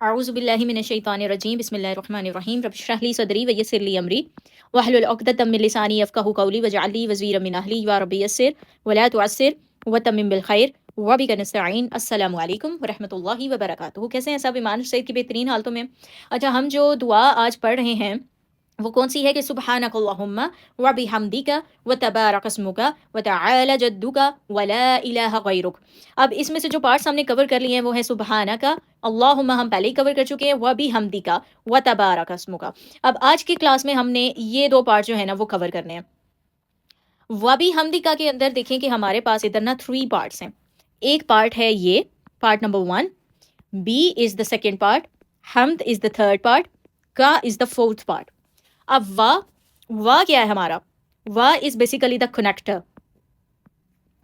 अऊज़ु बिल्लाहि मिनश शैतानिर रजीम बिस्मिल्लाहिर रहमानिर रहीम रब्बिश इश्रह ली सदरी व यस्सिर ली अमरी वहलुल उक़दतम मिन लिसानी यफ़क़हू क़ौली वजअल ली वज़ीरम मिन अहली या रब्बी यस्सिर व ला तुअस्सिर व तम्मिम बिल खैर व बिका नस्तईन। अस्सलामु अलैकुम व रहमतुल्लाहि व बरकातुहू। कैसे हैं सब? ईमान सईद की बेहतरीन हालतों में। अच्छा, हम जो दुआ आज पढ़ रहे हैं वो कौन सी है कि सुब्हानकल्लाहुम्मा व बिहम्दिका व तबारक अस्मुका व तआला जद्दुका व ला इलाहा गैरुक। अब इसमें से जो पार्ट्स हमने कवर कर लिए हैं वो है सुब्हानका, अल्लाहुम्मा हम पहले ही कवर कर चुके हैं, व बिहम्दिका व तबारक अस्मुका। अब आज की क्लास में हमने ये दो पार्ट जो है ना वो कवर करने हैं। व बिहम्दिका के अंदर देखें कि हमारे पास इधर ना 3 पार्ट्स हैं। एक पार्ट है ये, part number 1, B is the second part, हमद इज द थर्ड पार्ट, का इज द फोर्थ पार्ट। अब वाह क्या है हमारा? वाह इज बेसिकली द कनेक्टर।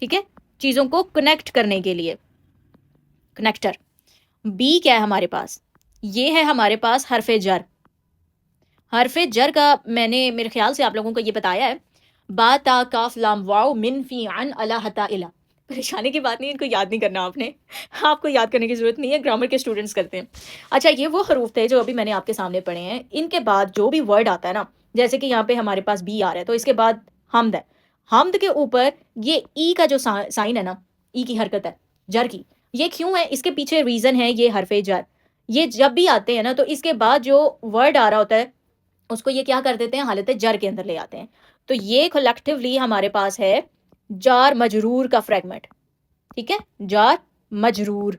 ठीक है, चीजों को कनेक्ट करने के लिए कनेक्टर। बी क्या है हमारे पास? ये है हमारे पास हरफे जर। हरफे जर का मैंने मेरे ख्याल से आप लोगों को ये बताया है, बा ता काफ लाम वाओ मिन फी अन अला हता इला। परेशानी की बात नहीं, इनको याद नहीं करना आपने, आपको याद करने की जरूरत नहीं है, ग्रामर के स्टूडेंट्स करते हैं। अच्छा, ये वो हरूफ थे जो अभी मैंने आपके सामने पढ़े हैं। इनके बाद जो भी वर्ड आता है ना, जैसे कि यहाँ पे हमारे पास बी आ रहा है तो इसके बाद हमद है। हमद के ऊपर ये ई का जो साइन है ना, ई की हरकत है जर की। ये क्यों है? इसके पीछे रीजन है ये हरफे जर। ये जब भी आते हैं ना तो इसके बाद जो वर्ड आ रहा होता है उसको ये क्या कर देते हैं, हालत जर के अंदर ले आते हैं। तो ये कलेक्टिवली हमारे पास है जार मजरूर का फ्रेगमेंट। ठीक है, जार मजरूर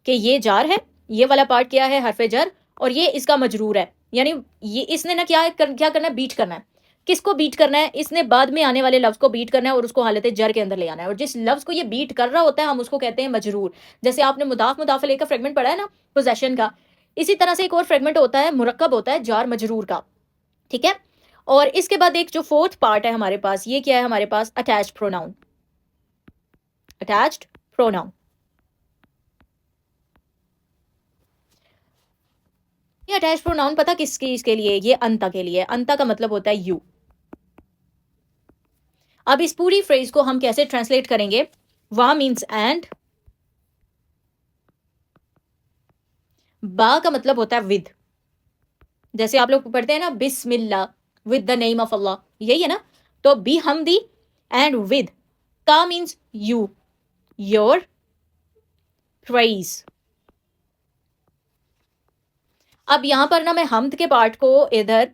के ये जार है, ये वाला पार्ट क्या है, हरफे जर, और ये इसका मजरूर है। यानी ये इसने ना क्या करना है, बीट करना है। किसको बीट करना है? इसने बाद में आने वाले लफ्ज को बीट करना है और उसको हालत जर के अंदर ले आना है। और जिस लफ्ज को ये बीट कर रहा होता है हम उसको कहते हैं मजरूर। जैसे आपने मुदाफ मुदाफ अलैह का फ्रेगमेंट पढ़ा है ना, पोजेशन का, इसी तरह से एक और फ्रेगमेंट होता है, मुरक्कब होता है जार मजरूर का। ठीक है, और इसके बाद एक जो फोर्थ पार्ट है हमारे पास, ये क्या है हमारे पास, अटैच्ड प्रोनाउन। अटैच्ड प्रोनाउन, ये अटैच्ड प्रोनाउन पता किसके इसके लिए? ये अंता के लिए। अंता का मतलब होता है यू। अब इस पूरी फ्रेज को हम कैसे ट्रांसलेट करेंगे? वाह मीन्स एंड, बा का मतलब होता है विद। जैसे आप लोग पढ़ते हैं ना बिस्मिल्लाह, विद द नेम ऑफ अल्लाह, यही है ना। तो बी हमदी एंड विद। का मीन्स यू, योर प्रेज। अब यहां पर ना मैं हमद के पार्ट को इधर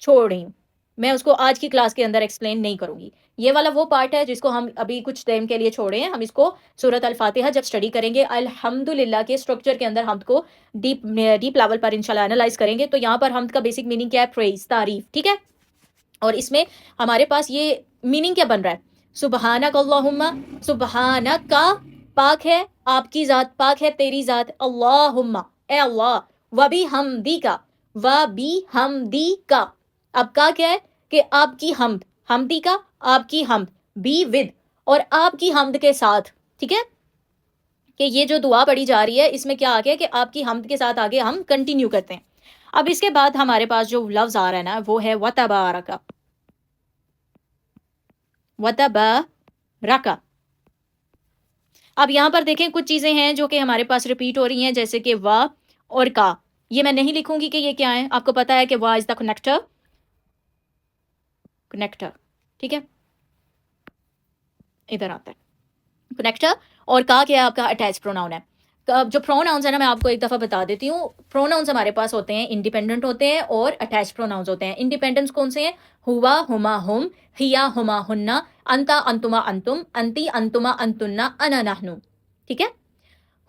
छोड़ रही हूं, मैं उसको आज की क्लास के अंदर एक्सप्लेन नहीं करूंगी। ये वाला वो पार्ट है जिसको हम अभी कुछ टाइम के लिए छोड़े हैं। हम इसको सूरत अल फातिहा जब स्टडी करेंगे अल्हम्दुलिल्लाह के स्ट्रक्चर के अंदर हमद को डीप डीप लेवल पर इंशाल्लाह एनालाइज करेंगे। तो यहाँ पर हमद का बेसिक मीनिंग क्या है? प्रेज, तारीफ। ठीक है, और इसमें हमारे पास ये मीनिंग क्या बन रहा है? सुबहानक अल्लाहुम्मा, सुबहानक का पाक है, आपकी जात पाक है, तेरी जात। अल्लाहुम्मा, ए अल्लाह, वबी हमदी का, वबी हमदी का। अब का क्या है कि आपकी हमद, हमदी का आपकी हमद, बी विद, और आपकी हमद के साथ। ठीक है, कि ये जो दुआ पढ़ी जा रही है इसमें क्या आ गया कि आपकी हमद के साथ आगे हम कंटिन्यू करते हैं। अब इसके बाद हमारे पास जो लफ्ज आ रहा है ना वो है वतबारका। वतबारका। अब यहां पर देखें कुछ चीजें हैं जो कि हमारे पास रिपीट हो रही हैं, जैसे कि वाह और का। ये मैं नहीं लिखूंगी कि ये क्या है, आपको पता है कि वाह इज द कनेक्टर, कनेक्टर। ठीक है, इधर आता है कनेक्टर, और का क्या है आपका अटैच प्रोनाउन है। जो प्रोनाउंस है ना मैं आपको एक दफा बता देती हूँ। प्रोनाउंस हमारे पास होते हैं इंडिपेंडेंट होते हैं और अटैच प्रोनाउंस होते हैं। इंडिपेंडेंट कौन से हैं? हुआ हुमा हुम, हिया हुमा हुन्ना, अंता अंतुमा अंतुम, अंती अंतुमा अंतुन्ना, अना नहनु। ठीक है,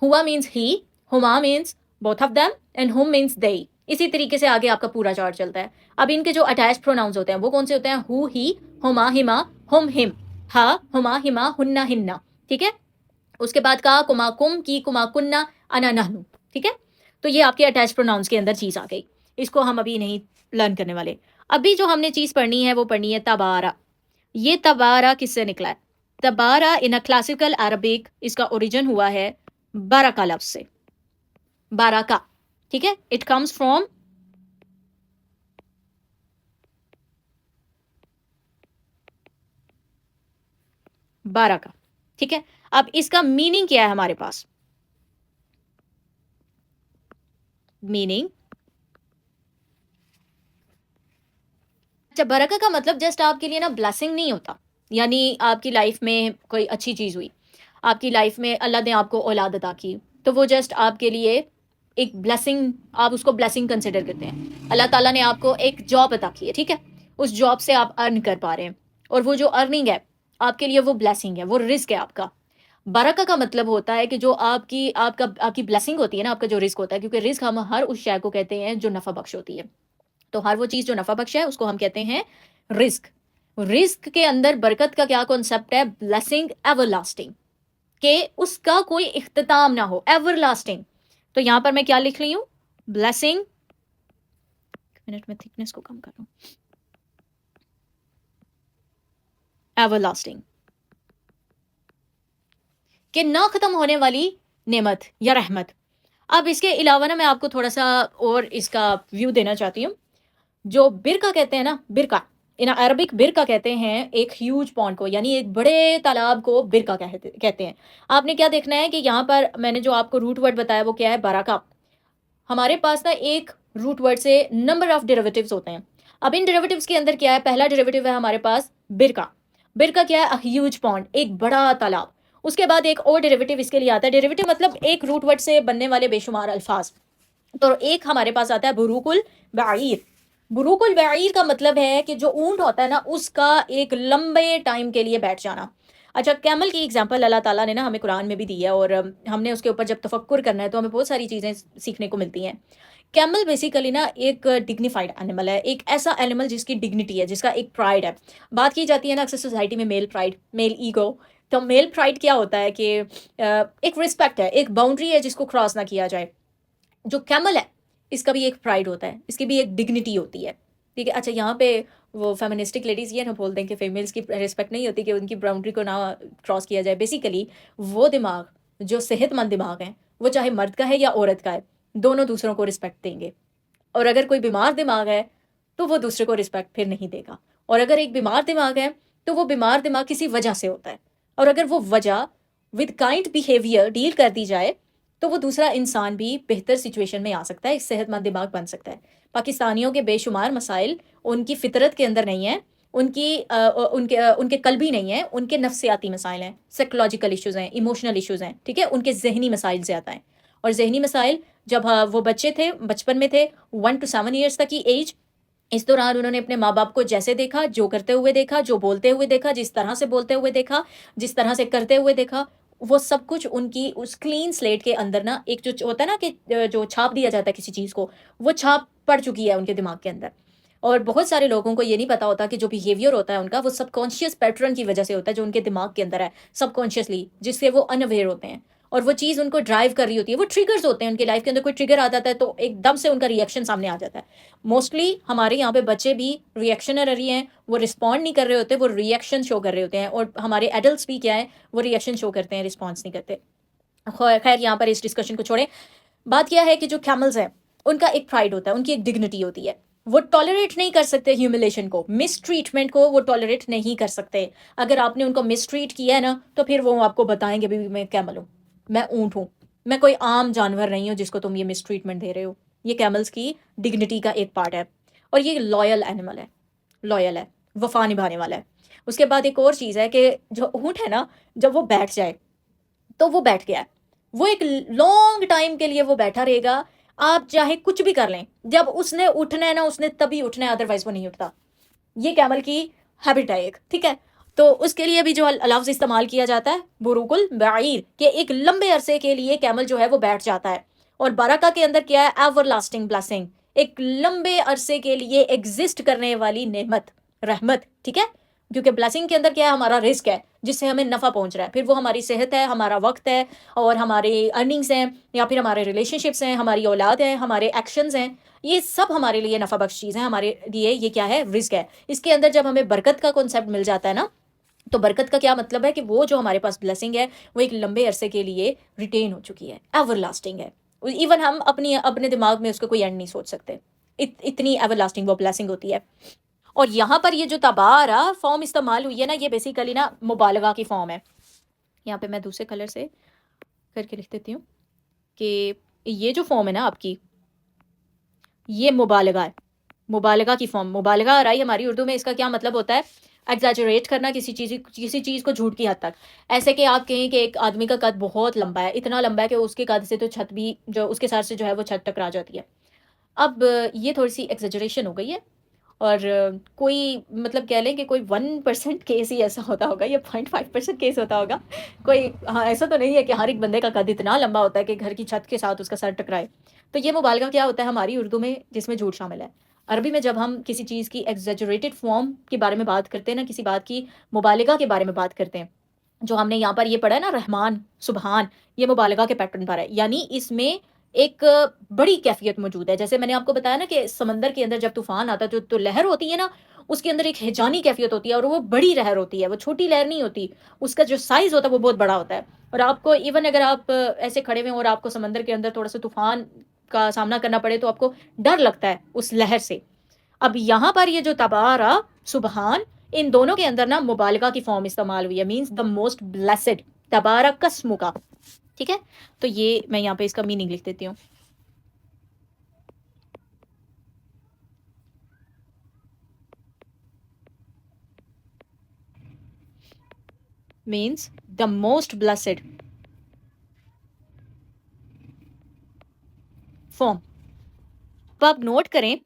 हुआ means he, Huma means both of them, and हुम मीन्स दे। इसी तरीके से आगे आपका पूरा चार्ट चलता है। अब इनके जो अटैच प्रोनाउंस होते हैं वो कौन से होते हैं? हु ही, हुमा हिमा, हुम हिम, हा हुमा हिमा हुन्ना हिन्ना। ठीक है, उसके बाद का कुमा कुम, की कुमा कुन्ना, अना नहनु। ठीक है, तो ये आपके अटैच प्रोनाउंस के अंदर चीज आ गई, इसको हम अभी नहीं लर्न करने वाले। अभी जो हमने चीज पढ़नी है वो पढ़नी है तबारा। ये तबारा किससे निकला है? तबारा इन अ क्लासिकल अरबिक, इसका ओरिजिन हुआ है बाराका लफ्ज से, बाराका। ठीक है, इट कम्स फ्रॉम बाराका। ठीक है, अब इसका मीनिंग क्या है हमारे पास? मीनिंग अच्छा, बरका का मतलब जस्ट आपके लिए ना ब्लेसिंग नहीं होता। यानी आपकी लाइफ में कोई अच्छी चीज़ हुई, आपकी लाइफ में अल्लाह ने आपको औलाद अता की, तो वो जस्ट आपके लिए एक ब्लेसिंग, आप उसको ब्लेसिंग कंसिडर करते हैं। अल्लाह ताला ने आपको एक जॉब अता की है, ठीक है? उस जॉब से आप अर्न कर पा रहे हैं और वो जो अर्निंग है, आपके लिए वो ब्लेसिंग है, वो रिज़्क है आपका। बरका का मतलब होता है कि जो आपकी ब्लेसिंग होती है ना, आपका जो रिज़्क होता है, क्योंकि रिज़्क हम हर उस शय को कहते हैं जो नफ़ा बख्श होती है। तो हर वो चीज़ जो नफ़ा बख्श है उसको हम कहते हैं रिस्क। रिस्क के अंदर बरकत का क्या कॉन्सेप्ट है? ब्लेसिंग एवरलास्टिंग, के उसका कोई इख्तिताम ना हो, एवरलास्टिंग। तो यहाँ पर मैं क्या लिख रही हूँ? ब्लेसिंग, मिनट में थिकनेस को कम कर रहा हूँ, एवरलास्टिंग, कि ना खत्म होने वाली नेमत या रहमत। अब इसके अलावा ना मैं आपको थोड़ा सा और इसका व्यू देना चाहती हूँ। जो बिरका कहते हैं ना, बिरका, इन अरबिक बिरका कहते हैं एक ह्यूज पॉन्ड को, यानी एक बड़े तालाब को बिरका कहते हैं। आपने क्या देखना है कि यहाँ पर मैंने जो आपको रूट वर्ड बताया वो क्या है? बराका। हमारे पास ना एक रूट वर्ड से नंबर ऑफ डेरिवेटिव्स होते हैं। अब इन डेरिवेटिव्स के अंदर क्या है? पहला डेरिवेटिव है हमारे पास बिरका। बिरका क्या है? अ ह्यूज पॉन्ड, एक बड़ा तालाब। उसके बाद एक और डेरिवेटिव इसके लिए आता है। डेरिवेटिव मतलब एक रूट वर्ड से बनने वाले बेशुमार अल्फाज। तो एक हमारे पास आता है बुरूकुल बाईर। बुरूकुल बाईर का मतलब है कि जो ऊंट होता है ना, उसका एक लंबे टाइम के लिए बैठ जाना। अच्छा, कैमल की एग्जांपल अल्लाह ताला ने ना हमें कुरान में भी दी है, और हमने उसके ऊपर जब तफक्कुर करना है तो हमें बहुत सारी चीज़ें सीखने को मिलती हैं। कैमल बेसिकली ना एक डिग्निफाइड एनिमल है, एक ऐसा एनिमल जिसकी डिग्निटी है, जिसका एक प्राइड है। बात की जाती है ना अक्सर सोसाइटी में मेल प्राइड, मेल ईगो। तो मेल प्राइड क्या होता है कि एक रिस्पेक्ट है, एक बाउंड्री है जिसको क्रॉस ना किया जाए। जो कैमल है, इसका भी एक प्राइड होता है, इसकी भी एक डिग्निटी होती है, ठीक है? अच्छा, यहाँ पे वो फेमिनिस्टिक लेडीज़ ये ना बोल दें कि फीमेल्स की रिस्पेक्ट नहीं होती, कि उनकी बाउंड्री को ना क्रॉस किया जाए। बेसिकली वो दिमाग जो सेहतमंद दिमाग है, वो चाहे मर्द का है या औरत का है, दोनों दूसरों को रिस्पेक्ट देंगे। और अगर कोई बीमार दिमाग है, तो वो दूसरे को रिस्पेक्ट फिर नहीं देगा। और अगर एक बीमार दिमाग है, तो वो बीमार दिमाग किसी वजह से होता है, और अगर वो वजह विद काइंड बिहेवियर डील कर दी जाए, तो वो दूसरा इंसान भी बेहतर सिचुएशन में आ सकता है, एक सेहतमंद दिमाग बन सकता है। पाकिस्तानियों के बेशुमार मसाइल उनकी फितरत के अंदर नहीं है, उनके कल्बी नहीं है, उनके नफ्सियाती मसाइल हैं, साइकोलॉजिकल इश्यूज़ हैं, इमोशनल इश्यूज़ हैं, ठीक है? उनके ज़हनी मसाइल ज़्यादा हैं। और ज़हनी मसाइल जब वो बच्चे थे, बचपन में थे, 1 टू 7 ईयर्स तक की एज, इस दौरान उन्होंने अपने माँ-बाप को जैसे देखा, जो करते हुए देखा, जो बोलते हुए देखा, जिस तरह से बोलते हुए देखा, जिस तरह से करते हुए देखा, वो सब कुछ उनकी उस क्लीन स्लेट के अंदर ना एक जो होता है ना कि जो छाप दिया जाता है किसी चीज़ को, वो छाप पड़ चुकी है उनके दिमाग के अंदर। और बहुत सारे लोगों को ये नहीं पता होता कि जो बिहेवियर होता है उनका, वो सबकॉन्शियस पैटर्न की वजह से होता है, जो उनके दिमाग के अंदर है, सबकॉन्शियसली, जिससे वो अनअवेयर होते हैं। और वो चीज़ उनको ड्राइव कर रही होती है, वो ट्रिगर्स होते हैं उनकी लाइफ के अंदर, कोई ट्रिगर आ जाता है तो एकदम से उनका रिएक्शन सामने आ जाता है। मोस्टली हमारे यहाँ पे बच्चे भी रिएक्शनरी हैं, वो रिस्पॉन्ड नहीं कर रहे होते, वो रिएक्शन शो कर रहे होते हैं। और हमारे एडल्ट्स भी क्या है, वो रिएक्शन शो करते हैं, रिस्पॉन्स नहीं करते। खैर, यहाँ पर इस डिस्कशन को छोड़ें। बात क्या है कि जो कैमल्स हैं, उनका एक प्राइड होता है, उनकी एक डिग्निटी होती है। वो टॉलरेट नहीं कर सकते ह्यूमिलेशन को, मिसट्रीटमेंट को वो टॉलरेट नहीं कर सकते। अगर आपने उनको मिसट्रीट किया है ना, तो फिर वो आपको बताएंगे भी मैं कैमल हूँ, मैं ऊँट हूँ, मैं कोई आम जानवर नहीं हूँ जिसको तुम ये मिसट्रीटमेंट दे रहे हो। ये कैमल्स की डिग्निटी का एक पार्ट है। और ये लॉयल एनिमल है, लॉयल है, वफा निभाने वाला है। उसके बाद एक और चीज़ है कि जो ऊँट है ना, जब वो बैठ जाए, तो वो बैठ गया है। वो एक लॉन्ग टाइम के लिए वो बैठा रहेगा। आप चाहे कुछ भी कर लें, जब उसने उठना है ना, उसने तभी उठना है, अदरवाइज वो नहीं उठता। ये कैमल की हैबिट है एक, ठीक है? तो उसके लिए भी जो लफ्ज़ इस्तेमाल किया जाता है बुरुकुल बाईर, के एक लंबे अरसे के लिए कैमल जो है वो बैठ जाता है। और बरका के अंदर क्या है? एवरलास्टिंग ब्लेसिंग, एक लंबे अरसे के लिए एग्जिस्ट करने वाली नेमत, रहमत, ठीक है? क्योंकि ब्लेसिंग के अंदर क्या है? हमारा रिस्क है, जिससे हमें नफ़ा पहुंच रहा है। फिर वो हमारी सेहत है, हमारा वक्त है, और हमारे अर्निंग्स हैं, या फिर हमारे रिलेशनशिप्स हैं, हमारी औलाद है, हमारे एक्शंस हैं। ये सब हमारे लिए नफ़ा बख्श चीज़ है, हमारे लिए ये क्या है? रिस्क है। इसके अंदर जब हमें बरकत का कॉन्सेप्ट मिल जाता है ना, तो बरकत का क्या मतलब है कि वो जो हमारे पास ब्लेसिंग है, वो एक लंबे अरसे के लिए रिटेन हो चुकी है, एवरलास्टिंग है। इवन हम अपने दिमाग में उसका कोई एंड नहीं सोच सकते, इतनी एवरलास्टिंग वो ब्लेसिंग होती है। और यहाँ पर ये जो तबारा फॉर्म इस्तेमाल हुई है ना, ये बेसिकली ना मुबालगा की फॉर्म है। यहाँ पे मैं दूसरे कलर से करके लिख देती हूँ कि ये जो फॉर्म है ना आपकी, ये मुबालगा है, मुबालगा की फॉर्म। मुबालगा आ रही है हमारी उर्दू में, इसका क्या मतलब होता है? एग्जैजरेट करना किसी चीज़ को झूठ की हद तक। ऐसे कि आप कहें कि एक आदमी का कद बहुत लंबा है, इतना लंबा है कि उसके कद से तो छत भी जो उसके सर से जो है वो छत टकरा जाती है। अब ये थोड़ी-सी एग्जैजरेशन हो गई है। और कोई मतलब कह लें कि कोई 1% केस ही ऐसा होता होगा या 0.5% केस होता होगा। कोई हाँ, ऐसा तो नहीं है कि हर एक बंदे का कद इतना लंबा होता है कि घर की छत के साथ उसका सर टकराए। तो ये मुबालगा क्या होता है हमारी उर्दू में, जिसमें झूठ शामिल है। अरबी में जब हम किसी चीज़ की एग्ज़ैजरेटेड फ़ॉर्म के बारे में बात करते हैं ना, किसी बात की मुबालगा के बारे में बात करते हैं, जो हमने यहाँ पर ये पढ़ा है ना रहमान, सुबहान, ये मुबालगा के पैटर्न पर है। यानी इसमें एक बड़ी कैफ़ियत मौजूद है। जैसे मैंने आपको बताया ना कि समंदर के अंदर जब तूफ़ान आता है तो लहर होती है ना, उसके अंदर एक हैजानी कैफ़ियत होती है और वो बड़ी लहर होती है, वो छोटी लहर नहीं होती। उसका जो साइज़ होता है वो बहुत बड़ा होता है। और आपको इवन अगर आप ऐसे खड़े हुए हैं और आपको समंदर के अंदर थोड़ा-सा तूफ़ान का सामना करना पड़े तो आपको डर लगता है उस लहर से। अब यहाँ पर ये जो तबारा, सुबहान, इन दोनों के अंदर ना मुबालगा की फॉर्म इस्तेमाल हुई है, मीन्स द मोस्ट ब्लेसेड, तबारक स्मु का। ठीक है? तो ये मैं यहाँ पे इसका मीनिंग लिख देती हूँ। Means the most blessed form. तो आप नोट करें,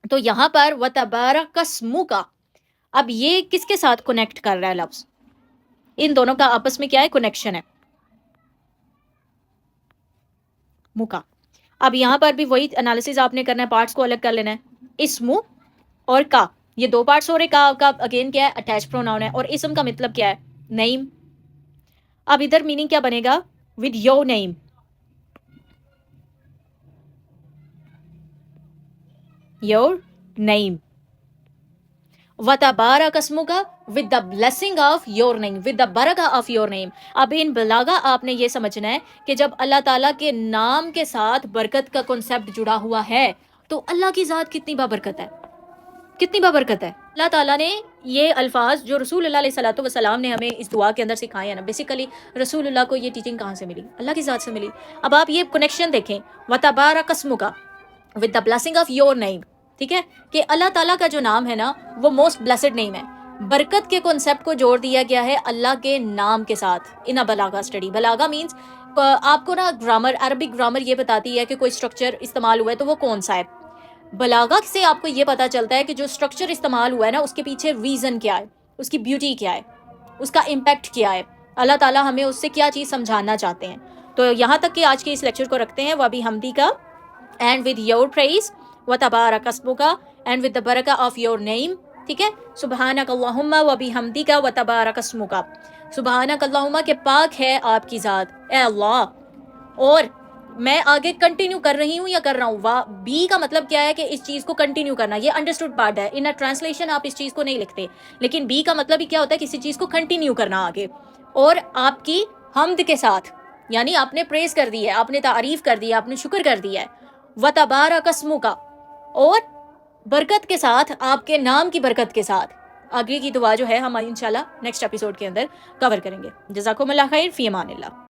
तो यहाँ पर व तबारक स्मु का, अब ये किसके साथ कनेक्ट कर रहा है लफ्ज़? इन दोनों का आपस में क्या है? कनेक्शन है, मुका। अब यहाँ पर भी वही एनालिसिस आपने करना है, पार्ट्स को अलग कर लेना है। इस्मु और का, ये 2 पार्ट्स हो रहे। का अगेन क्या है? अटैच प्रोनाउन है। और इस्म का मतलब क्या है? नेम। अब इधर मीनिंग क्या बनेगा? With your name, your name. व तबारक अस्मुका, with the blessing of your name, with the बरका ऑफ योर नेम। अब इन बलागा आपने ये समझना है कि जब अल्लाह ताला के नाम के साथ बरकत का कॉन्सेप्ट जुड़ा हुआ है, तो अल्लाह की ज़ात कितनी बाबरकत है, कितनी बाबरकत है। अल्लाह ताला ने ये अल्फाज जो रसूलुल्लाह अलैहिस्सलातु वस्सलाम ने हमें इस दुआ के अंदर सिखाए हैं ना, बेसिकली रसूलुल्लाह को ये टीचिंग कहाँ से मिली? अल्लाह की ज़ात से मिली। अब आप ये कनेक्शन देखें, व तबारक अस्मुका with the blessing of your name. ठीक है कि अल्लाह ताला का जो नाम है ना, वो मोस्ट ब्लेसेड नेम है। बरकत के कॉन्सेप्ट को जोड़ दिया गया है अल्लाह के नाम के साथ इन अ बलागा स्टडी। बलागा मीन्स आपको ना ग्रामर, अरबिक ग्रामर ये बताती है कि कोई स्ट्रक्चर इस्तेमाल हुआ है तो वो कौन सा है। बलागा से आपको ये पता चलता है कि जो स्ट्रक्चर इस्तेमाल हुआ है ना, उसके पीछे रीज़न क्या है, उसकी ब्यूटी क्या है, उसका इम्पैक्ट क्या है, अल्लाह ताला हमें उससे क्या चीज़ समझाना चाहते हैं। तो यहाँ तक कि आज के इस लेक्चर को रखते हैं। वबी हमदी का एंड विद योर प्रेज, व तबारक अस्मुका एंड विद द बरका ऑफ योर नेम। ठीक है? सुबहानक अल्लाहुम्मा व बिहम्दिका व तबारक अस्मुका। सुबहानक अल्लाहुम्मा के पाक है आपकी ज़ात, ए अल्लाह। और मैं आगे कंटिन्यू कर रही हूँ या कर रहा हूँ, वाह बी का मतलब क्या है कि इस चीज़ को कंटिन्यू करना, ये अंडरस्टूड पार्ट है। इन अ ट्रांसलेशन आप इस चीज़ को नहीं लिखते, लेकिन बी का मतलब ही क्या होता है? किसी चीज़ को कंटिन्यू करना आगे। और आपकी हमद के साथ, यानी आपने प्रेज कर दी है, आपने तारीफ कर दी है, आपने शुक्र कर दिया है। व तबारक अस्मु का, और बरकत के साथ, आपके नाम की बरकत के साथ। आगे की दुआ जो है हम इंशाल्लाह नेक्स्ट एपिसोड के अंदर कवर करेंगे। जज़ाकुमुल्लाह खैर, फ़ी अमानिल्लाह।